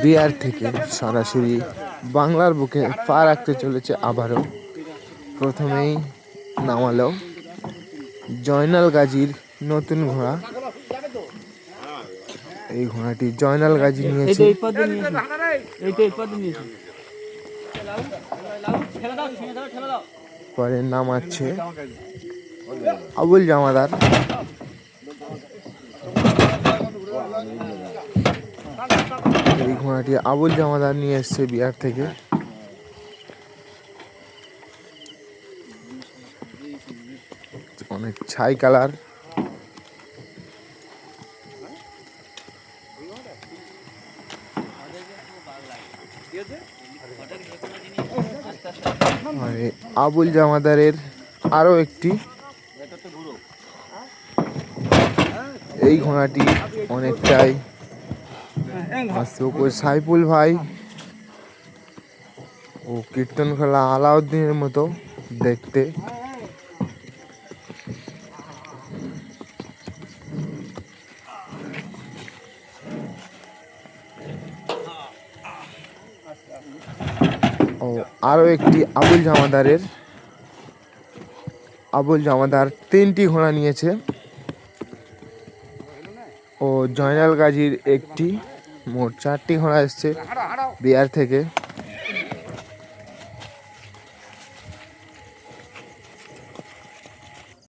বিহার থেকে সরাসরি বাংলার বুকে পা রাখতে চলেছে আবারও। প্রথমেই নামালো জয়নাল গাজীর নতুন ঘোড়া। এই ঘোড়াটি জয়নাল গাজী নিয়েছে। পরে নামাচ্ছে আবুল জামাদার। এই ঘোড়াটি আবুল জামাদার নিয়ে এসছে বিহার থেকে। অনেক ছাই কালার। আবুল জামাদারের আরো একটি এই ঘোড়াটি অনেকটাই সাইফুল ভাই ও কীর্তন খেলা আলাউদ্দিনের মতো দেখতে। ও আরো একটি আবুল জামাদার তিনটি ঘোড়া নিয়েছে ও জয়নাল গাজীর একটি, মোট 4টি ঘোড়া এসছে বিহার থেকে।